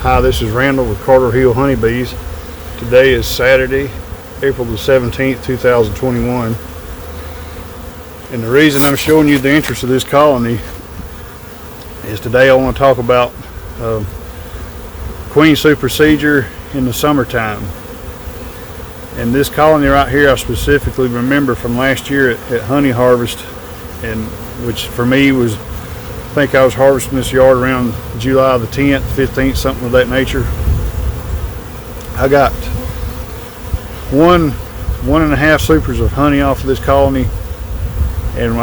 Hi, this is Randall with Carter Hill Honeybees. Today is Saturday, April the 17th, 2021. And the reason I'm showing you the interest of this colony is today I want to talk about queen supersedure in the summertime. And this colony right here I specifically remember from last year at honey harvest, and which for me was, I think I was harvesting this yard around July the 10th, 15th, something of that nature. I got one and a half supers of honey off of this colony, and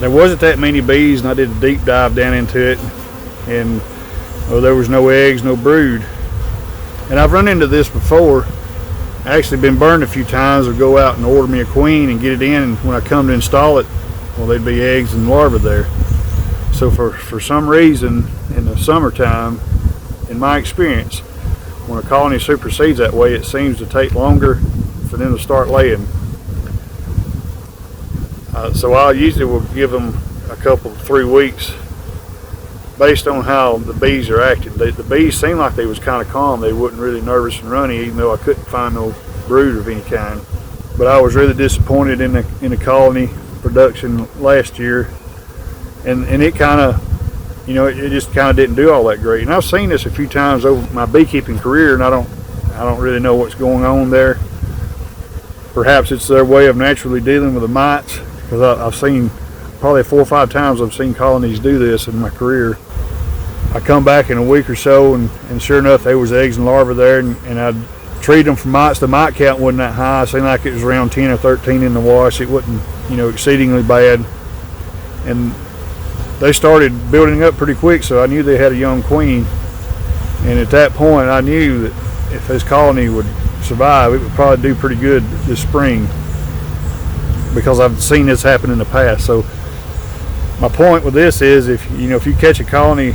there wasn't that many bees, and I did a deep dive down into it, and there was no eggs, no brood. And I've run into this before. I actually been burned a few times, or go out and order me a queen and get it in, and when I come to install it, well, there'd be eggs and larvae there. So for some reason in the summertime, in my experience, when a colony supersedes that way, it seems to take longer for them to start laying. So I usually will give them a couple, 3 weeks based on how the bees are acting. The bees seemed like they was kind of calm. They wasn't really nervous and runny, even though I couldn't find no brood of any kind. But I was really disappointed in the colony production last year, and it kind of, you know, it just kind of didn't do all that great. And I've seen this a few times over my beekeeping career, and I don't really know what's going on there. Perhaps it's their way of naturally dealing with the mites, because I've seen probably 4 or 5 times I've seen colonies do this in my career. I come back in a week or so, and sure enough, there was eggs and larvae there, and I'd treat them for mites. The mite count wasn't that high. It seemed like it was around 10 or 13 in the wash. It wasn't, you know, exceedingly bad. And they started building up pretty quick, so I knew they had a young queen. And at that point, I knew that if this colony would survive, it would probably do pretty good this spring, because I've seen this happen in the past. So my point with this is, if you catch a colony,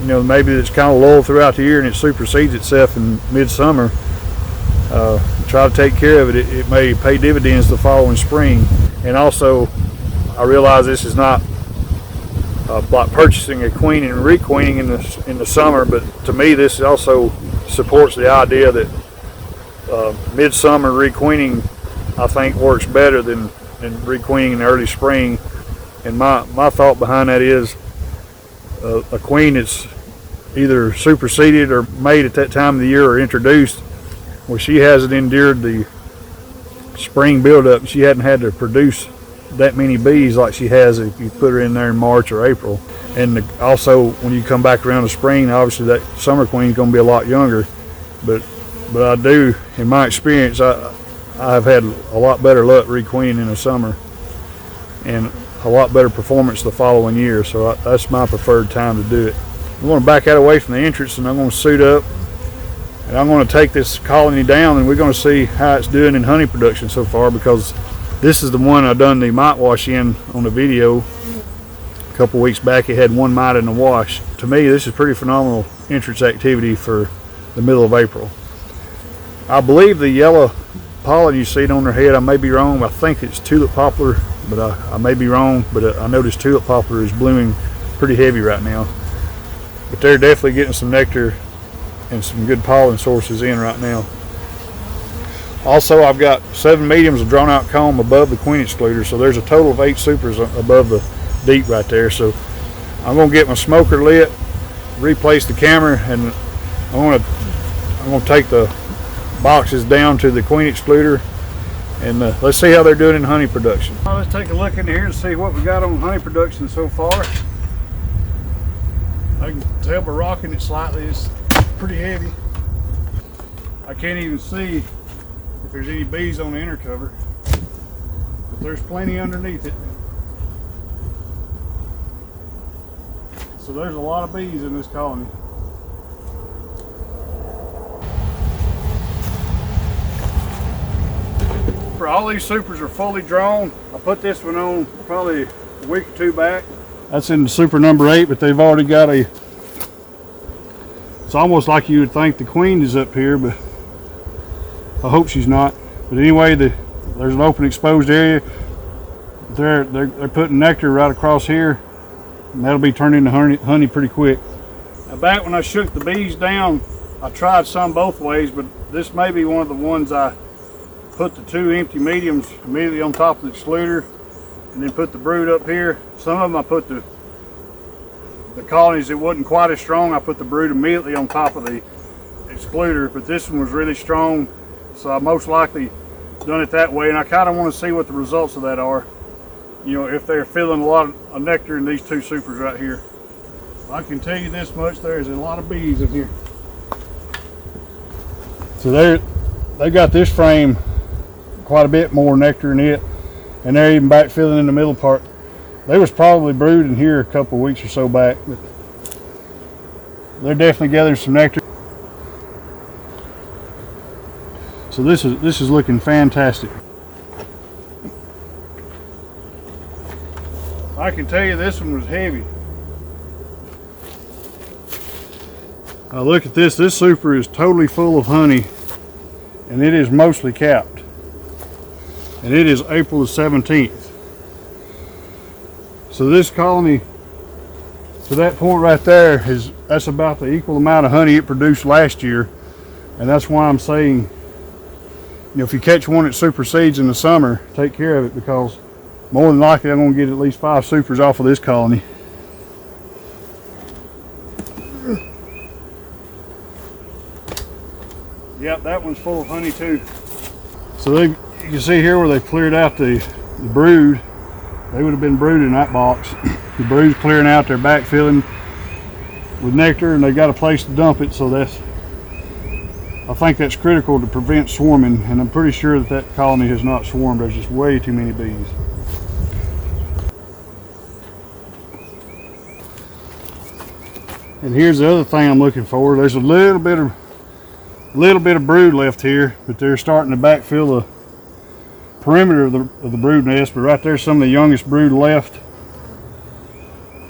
you know, maybe it's kind of lulled throughout the year and it supersedes itself in midsummer, try to take care of it. It may pay dividends the following spring. And also, I realize this is not like purchasing a queen and requeening in the summer, but to me this also supports the idea that midsummer requeening, I think, works better than requeening in the early spring. And my thought behind that is a queen that's either superseded or made at that time of the year or introduced, where she hasn't endured the spring buildup. She hadn't had to produce that many bees like she has if you put her in there in March or April. And also, when you come back around the spring, obviously that summer queen is going to be a lot younger. But I do, in my experience, I have had a lot better luck requeening in the summer, and a lot better performance the following year. So that's my preferred time to do it. I'm going to back out away from the entrance, and I'm going to suit up, and I'm going to take this colony down, and we're going to see how it's doing in honey production so far, because this is the one I done the mite wash in on the video a couple weeks back. It had 1 mite in the wash. To me, this is pretty phenomenal entrance activity for the middle of April. I believe the yellow pollen you see on their head, I may be wrong, I think it's tulip poplar, but I may be wrong. But I noticed tulip poplar is blooming pretty heavy right now. But they're definitely getting some nectar and some good pollen sources in right now. Also, I've got 7 mediums of drawn out comb above the queen excluder, so there's a total of 8 supers above the deep right there. So I'm going to get my smoker lit, replace the camera, and I'm going to take the boxes down to the queen excluder, and let's see how they're doing in honey production. Well, let's take a look in here and see what we got on honey production so far. I can tell by rocking it slightly, it's pretty heavy. I can't even see if there's any bees on the inner cover, but there's plenty underneath it. So there's a lot of bees in this colony. All these supers are fully drawn. I put this one on probably a week or 2 back. That's in the super number 8, but they've already got it's almost like you would think the queen is up here, but I hope she's not. But anyway, there's an open exposed area. They're putting nectar right across here, and that'll be turned into honey pretty quick. back when I shook the bees down, I tried some both ways, but this may be one of the ones I put the 2 empty mediums immediately on top of the excluder and then put the brood up here. Some of them I put the colonies that wasn't quite as strong, I put the brood immediately on top of the excluder, but this one was really strong, so I most likely done it that way, and I kind of want to see what the results of that are. You know, if they're filling a lot of nectar in these 2 supers right here. I can tell you this much, there's a lot of bees in here. So they got this frame quite a bit more nectar in it, and they're even back filling in the middle part. They was probably brooding here a couple of weeks or so back, but they're definitely gathering some nectar. So this is looking fantastic. I can tell you this one was heavy. Now look at this. This super is totally full of honey, and it is mostly capped. And it is April the 17th. So this colony, to that point right there, that's about the equal amount of honey it produced last year. And that's why I'm saying, you know, if you catch one that supersedes in the summer, take care of it, because more than likely I'm going to get at least 5 supers off of this colony. Yep, that one's full of honey too. So you can see here where they cleared out the brood. They would have been brooding in that box. The brood's clearing out, they're back filling with nectar, and they got a place to dump it. So I think that's critical to prevent swarming, and I'm pretty sure that colony has not swarmed. There's just way too many bees. And here's the other thing I'm looking for. There's a little bit of brood left here, but they're starting to backfill the perimeter of the brood nest. But right there's some of the youngest brood left.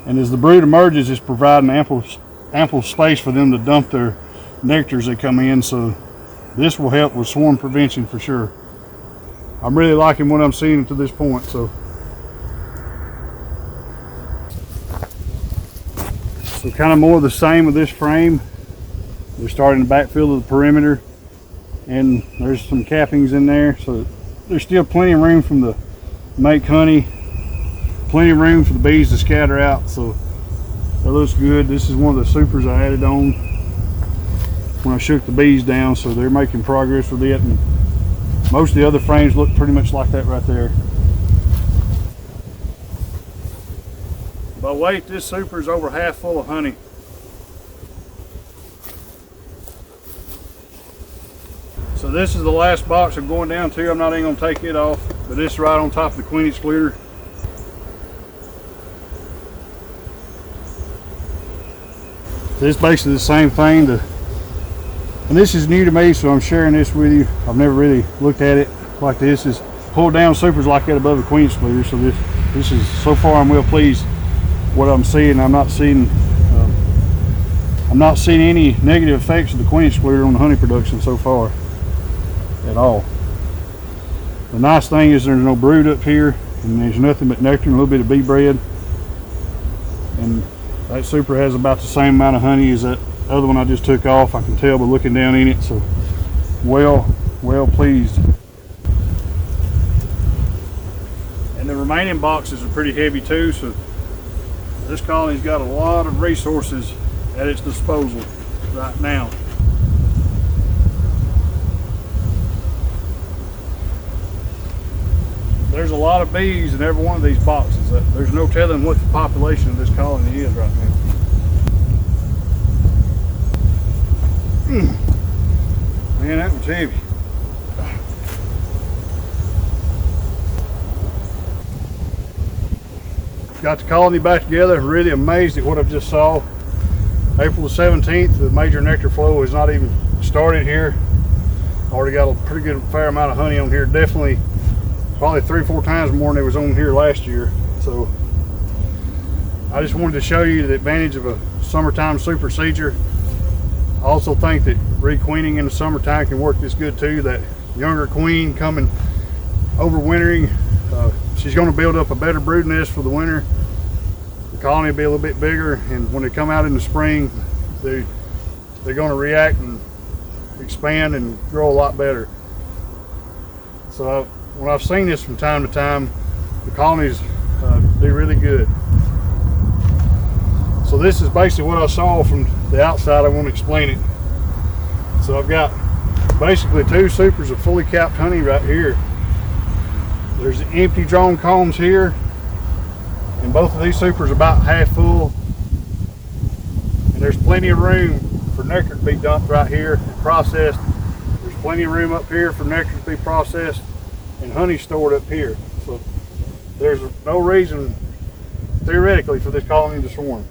And as the brood emerges, it's providing ample space for them to dump their nectar as they come in. So this will help with swarm prevention for sure. I'm really liking what I'm seeing to this point. So kind of more of the same with this frame. They're starting to backfill the perimeter, and there's some cappings in there, so there's still plenty of room for them to make honey, plenty of room for the bees to scatter out. So that looks good. This is one of the supers I added on when I shook the bees down, so they're making progress with it, and most of the other frames look pretty much like that right there. By weight, this super is over half full of honey. So this is the last box I'm going down to. I'm not even going to take it off, but it's right on top of the queen excluder. So it's basically the same thing. And this is new to me, so I'm sharing this with you. I've never really looked at it like this. Is pull down supers like that above the queen excluder. So this is, so far I'm well pleased what I'm seeing. I'm not seeing any negative effects of the queen excluder on the honey production so far at all. The nice thing is there's no brood up here, and there's nothing but nectar and a little bit of bee bread. And that super has about the same amount of honey as that other one I just took off. I can tell by looking down in it. So well pleased. And the remaining boxes are pretty heavy too, so this colony's got a lot of resources at its disposal right now. There's a lot of bees in every one of these boxes. There's no telling what the population of this colony is right now. Man, that was heavy. Got the colony back together. Really amazed at what I've just saw. April the 17th, the major nectar flow has not even started here. Already got a pretty good fair amount of honey on here. Definitely probably 3 or 4 times more than it was on here last year. So I just wanted to show you the advantage of a summertime supersedure. I also think that requeening in the summertime can work this good too. That younger queen coming overwintering, she's going to build up a better brood nest for the winter. The colony will be a little bit bigger, and when they come out in the spring, they're going to react and expand and grow a lot better. So when I've seen this from time to time, the colonies do really good. So this is basically what I saw from the outside. I want to explain it. So I've got basically 2 supers of fully capped honey right here. There's empty drone combs here, and both of these supers are about half full. And there's plenty of room for nectar to be dumped right here and processed. There's plenty of room up here for nectar to be processed and honey stored up here. So there's no reason theoretically for this colony to swarm.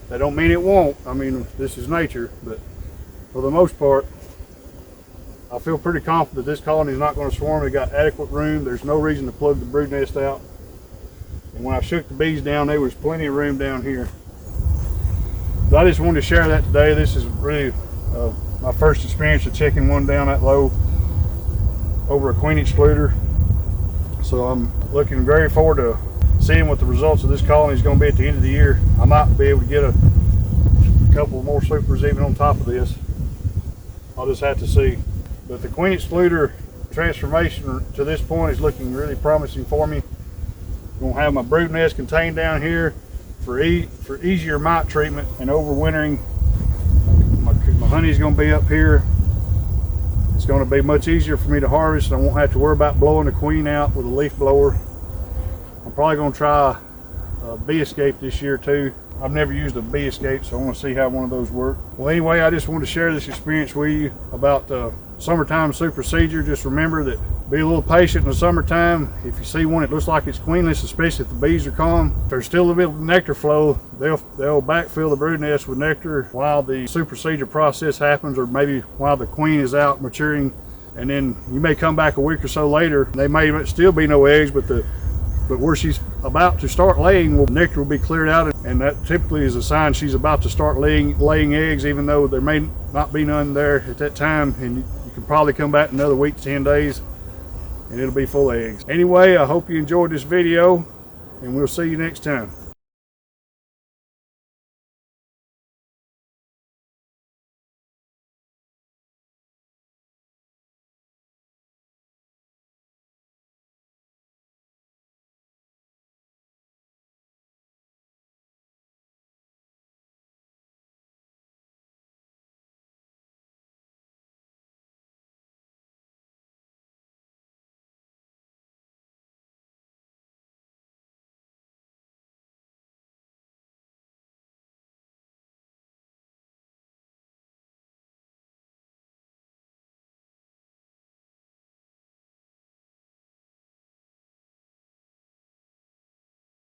That don't mean it won't. I mean, this is nature, but for the most part, I feel pretty confident this colony is not going to swarm. They got adequate room. There's no reason to plug the brood nest out. And when I shook the bees down, there was plenty of room down here. But I just wanted to share that today. This is really my first experience of checking one down that low over a queen excluder. So I'm looking very forward to seeing what the results of this colony is going to be at the end of the year. I might be able to get a couple more supers even on top of this. I'll just have to see. But the queen excluder transformation to this point is looking really promising for me. I'm going to have my brood nest contained down here for easier mite treatment and overwintering. My honey is going to be up here. It's going to be much easier for me to harvest. I won't have to worry about blowing the queen out with a leaf blower. I'm probably going to try a bee escape this year too. I've never used a bee escape, so I want to see how one of those work. Well, anyway, I just wanted to share this experience with you about summertime supersedure. Just remember that be a little patient in the summertime. If you see one that looks like it's queenless, especially if the bees are calm, if there's still a bit of nectar flow, they'll backfill the brood nest with nectar while the supersedure process happens, or maybe while the queen is out maturing. And then you may come back a week or so later, they may still be no eggs, but where she's about to start laying, nectar will be cleared out, and that typically is a sign she's about to start laying eggs, even though there may not be none there at that time. And you can probably come back another week to 10 days and it'll be full of eggs. Anyway, I hope you enjoyed this video, and we'll see you next time.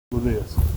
With this.